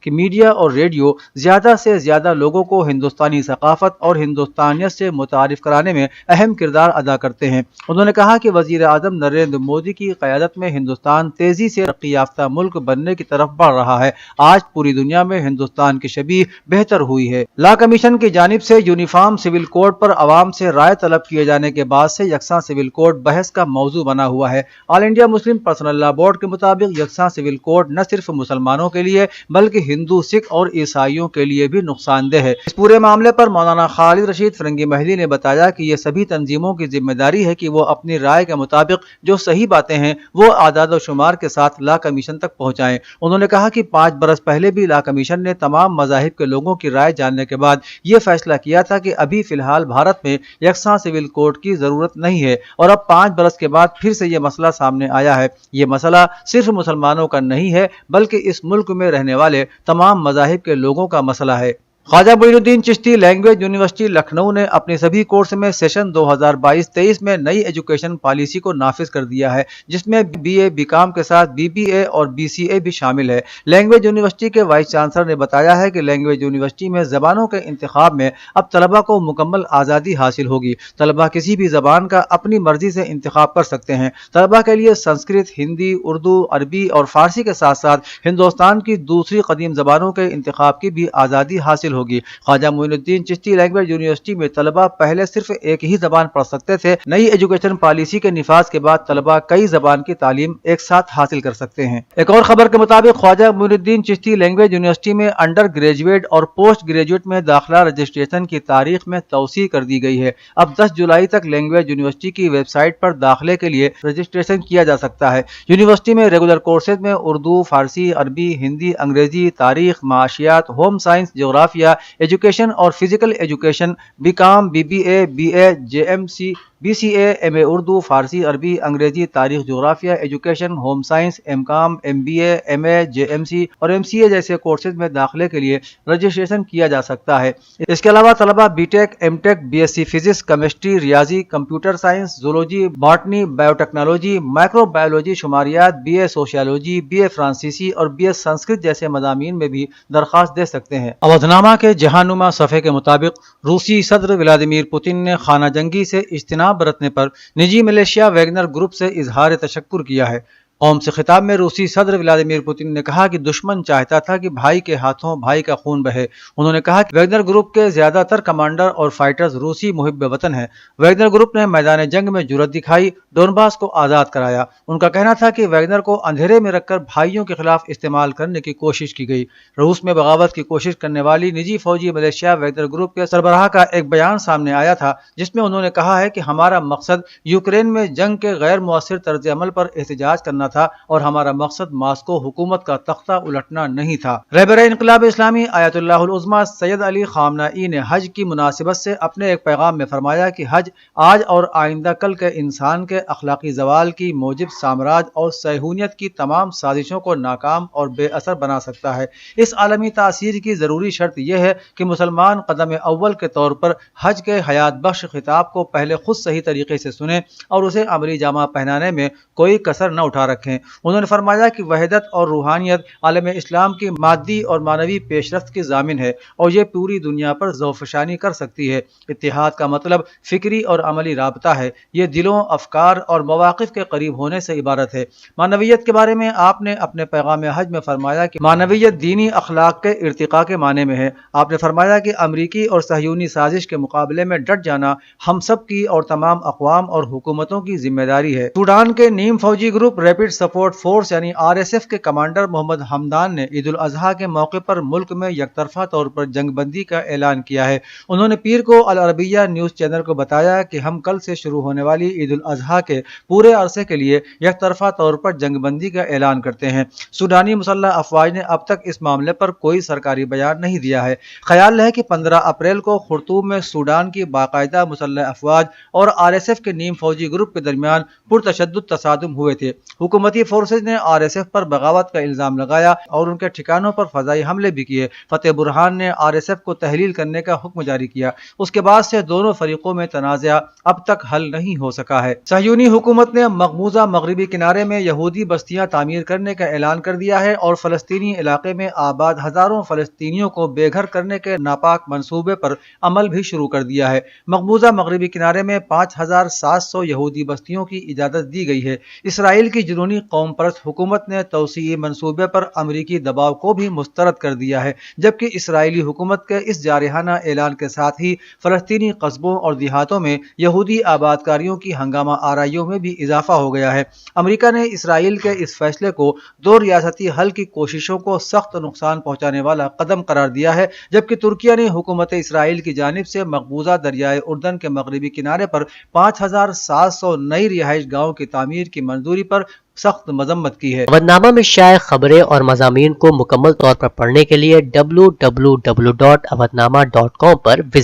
کہ میڈیا اور ریڈیو زیادہ سے زیادہ لوگوں کو ہندوستانی ثقافت اور ہندوستانیت سے متعارف کرانے میں اہم کردار ادا کرتے ہیں۔ انہوں نے کہا کہ وزیر اعظم نریندر مودی کی قیادت میں ہندوستان تیزی سے ترقی یافتہ ملک بننے کی طرف بڑھ رہا ہے۔ آج پوری دنیا میں ہندوستان کی شبیہ بہتر ہوئی ہے۔ لا کمیشن کی جانب سے یونیفارم سول کوڈ پر عوام سے رائے طلب کیے جانے کے بعد سے یکساں سول کوڈ بحث کا موضوع بنا ہوا ہے۔ آل انڈیا مسلم پرسنل لا بورڈ کے مطابق یکساں سول کوڈ نہ صرف مسلمانوں کے لیے بلکہ ہندو، سکھ اور عیسائیوں کے لیے بھی نقصان دہ ہے۔ اس پورے معاملے پر مولانا خالد رشید فرنگی محلی نے بتایا کہ یہ سبھی تنظیموں کی ذمہ داری ہے کہ وہ اپنی رائے کے مطابق جو صحیح باتیں ہیں وہ اعداد و شمار کے ساتھ لا کمیشن تک پہنچائیں۔ انہوں نے کہا کہ 5 برس پہلے بھی لا کمیشن نے تمام مذاہب کے لوگوں کی رائے جاننے کے بعد یہ فیصلہ کیا تھا کہ ابھی فی الحال بھارت میں یکساں سول کوڈ کی ضرورت نہیں ہے، اور اب 5 برس کے بعد پھر سے یہ مسئلہ سامنے آیا ہے۔ یہ مسئلہ صرف مسلمانوں کا نہیں ہے بلکہ اس ملک میں رہنے والے تمام مذاہب کے لوگوں کا مسئلہ ہے۔ خواجہ معین الدین چشتی لینگویج یونیورسٹی لکھنؤ نے اپنے سبھی کورس میں سیشن 2022-23 میں نئی ایجوکیشن پالیسی کو نافذ کر دیا ہے، جس میں بی اے بی کام کے ساتھ بی بی اے اور بی سی اے بھی شامل ہے۔ لینگویج یونیورسٹی کے وائس چانسلر نے بتایا ہے کہ لینگویج یونیورسٹی میں زبانوں کے انتخاب میں اب طلبہ کو مکمل آزادی حاصل ہوگی۔ طلبہ کسی بھی زبان کا اپنی مرضی سے انتخاب کر سکتے ہیں۔ طلبہ کے لیے سنسکرت، ہندی، اردو، عربی اور فارسی کے ساتھ ساتھ ہندوستان کی دوسری قدیم زبانوں کے انتخاب کی بھی آزادی حاصل ہوگی۔ خواجہ معین الدین چشتی لینگویج یونیورسٹی میں طلبہ پہلے صرف ایک ہی زبان پڑھ سکتے تھے۔ نئی ایجوکیشن پالیسی کے نفاذ کے بعد طلبہ کئی زبان کی تعلیم ایک ساتھ حاصل کر سکتے ہیں۔ ایک اور خبر کے مطابق خواجہ معین الدین چشتی لینگویج یونیورسٹی میں انڈر گریجویٹ اور پوسٹ گریجویٹ میں داخلہ رجسٹریشن کی تاریخ میں توسیع کر دی گئی ہے۔ اب 10 جولائی تک لینگویج یونیورسٹی کی ویب سائٹ پر داخلے کے لیے رجسٹریشن کیا جا سکتا ہے۔ یونیورسٹی میں ریگولر کورسز میں اردو، فارسی، عربی، ہندی، انگریزی، تاریخ، معاشیات، ہوم سائنس، جغرافیہ، ایجوکیشن اور physical education, B com, B B A, B A, J M C, B C A, M A Urdu, فارسی، عربی، انگریزی، تاریخ، جغرافیہ، education, home science, M com, M B A, M A, J M C اور M سی اے جیسے courses میں داخلے کے لیے رجسٹریشن کیا جا سکتا ہے۔ اس کے علاوہ طلبہ B tech, M tech, B S C physics, chemistry, ریاضی، computer science, zoology, botany, biotechnology, microbiology, شماریات، B A sociology, B A فرانسیسی اور بی اے سنسکرت جیسے مضامین میں بھی درخواست دے سکتے ہیں۔ اودھنامہ کے جہانما صفحے کے مطابق روسی صدر ولادیمیر پوتن نے خانہ جنگی سے اجتناب برتنے پر نجی ملیشیا ویگنر گروپ سے اظہار تشکر کیا ہے۔ قوم سے خطاب میں روسی صدر ولادیمیر پوتن نے کہا کہ دشمن چاہتا تھا کہ بھائی کے ہاتھوں بھائی کا خون بہے۔ انہوں نے کہا کہ ویگنر گروپ کے زیادہ تر کمانڈر اور فائٹرز روسی محب وطن ہیں۔ ویگنر گروپ نے میدان جنگ میں جرأت دکھائی، ڈونباس کو آزاد کرایا۔ ان کا کہنا تھا کہ ویگنر کو اندھیرے میں رکھ کر بھائیوں کے خلاف استعمال کرنے کی کوشش کی گئی۔ روس میں بغاوت کی کوشش کرنے والی نجی فوجی ملیشیا ویگنر گروپ کے سربراہ کا ایک بیان سامنے آیا تھا، جس میں انہوں نے کہا ہے کہ ہمارا مقصد یوکرین میں جنگ کے غیر مؤثر طرز عمل پر احتجاج کرنا تھا اور ہمارا مقصد ماسکو حکومت کا تختہ الٹنا نہیں تھا۔ رہبر انقلاب اسلامی آیت اللہ العظمیٰ سید علی خامنہ ای نے حج کی مناسبت سے اپنے ایک پیغام میں فرمایا کہ حج آج اور آئندہ کل کے انسان کے اخلاقی زوال کی موجب سامراج اور صہیونیت کی تمام سازشوں کو ناکام اور بے اثر بنا سکتا ہے۔ اس عالمی تاثیر کی ضروری شرط یہ ہے کہ مسلمان قدم اول کے طور پر حج کے حیات بخش خطاب کو پہلے خود صحیح طریقے سے سنیں اور اسے عملی جامہ پہنانے میں کوئی کسر نہ اٹھا رکھیں۔ انہوں نے فرمایا کہ وحدت اور روحانیت عالم اسلام کی مادی اور معنوی پیش رفت کی ضامن ہے اور یہ پوری دنیا پر ذوفشانی کر سکتی ہے۔ اتحاد کا مطلب فکری اور عملی رابطہ ہے، یہ دلوں، افکار اور مواقف کے قریب ہونے سے عبارت ہے۔ معنویت کے بارے میں آپ نے اپنے پیغام حج میں فرمایا کہ معنویت دینی اخلاق کے ارتقاء کے معنی میں ہے۔ آپ نے فرمایا کہ امریکی اور صہیونی سازش کے مقابلے میں ڈٹ جانا ہم سب کی اور تمام اقوام اور حکومتوں کی ذمہ داری ہے۔ سوڈان کے نیم فوجی گروپ ریپڈ سپورٹ فورس یعنی آر ایس ایف کے کمانڈر محمد حمدان نے عید الاضحیٰ کے موقع پر ملک میں یک طرفہ طور پر جنگ بندی کا اعلان کیا ہے۔ انہوں نے پیر کو العربیہ نیوز چینل کو بتایا کہ ہم کل سے شروع ہونے والی عید الاضحیٰ کے پورے عرصے کے لیے یک طرفہ طور پر جنگ بندی کا اعلان کرتے ہیں۔ سوڈانی مسلح افواج نے اب تک اس معاملے پر کوئی سرکاری بیان نہیں دیا ہے۔ خیال ہے کہ 15 اپریل کو خرطوم میں سوڈان کی باقاعدہ مسلح افواج اور آر ایس ایف کے نیم فوجی گروپ کے درمیان پرتشدد تصادم ہوئے تھے۔ حکومت حکومتی فورسز نے RSF پر بغاوت کا الزام لگایا اور ان کے ٹھکانوں پر فضائی حملے بھی کیے۔ فتح برہان نے RSF کو تحلیل کرنے کا حکم جاری کیا۔ اس کے بعد سے دونوں فریقوں میں تنازع اب تک حل نہیں ہو سکا ہے۔ صہیونی حکومت نے مقبوضہ مغربی کنارے میں یہودی بستیاں تعمیر کرنے کا اعلان کر دیا ہے اور فلسطینی علاقے میں آباد ہزاروں فلسطینیوں کو بے گھر کرنے کے ناپاک منصوبے پر عمل بھی شروع کر دیا ہے۔ مقبوضہ مغربی کنارے میں 5700 یہودی بستیوں کی اجازت دی گئی ہے۔ اسرائیل کی جنونی قوم پرست حکومت نے توسیعی منصوبے پر امریکی دباؤ کو بھی مسترد کر دیا ہے، جبکہ اسرائیلی حکومت کے اس جارحانہ اعلان کے ساتھ ہی فلسطینی قصبوں اور دیہاتوں میں یہودی آباد کاریوں کی ہنگامہ آرائیوں میں بھی اضافہ ہو گیا ہے۔ امریکہ نے اسرائیل کے اس فیصلے کو دو ریاستی حل کی کوششوں کو سخت نقصان پہنچانے والا قدم قرار دیا ہے، جبکہ ترکیہ نے حکومت اسرائیل کی جانب سے مقبوضہ دریائے اردن کے مغربی کنارے پر 5700 نئی رہائش گاہوں کی تعمیر کی منظوری پر سخت مذمت کی ہے۔ اودنامہ میں شائع خبریں اور مضامین کو مکمل طور پر پڑھنے کے لیے www.awadnama.com پر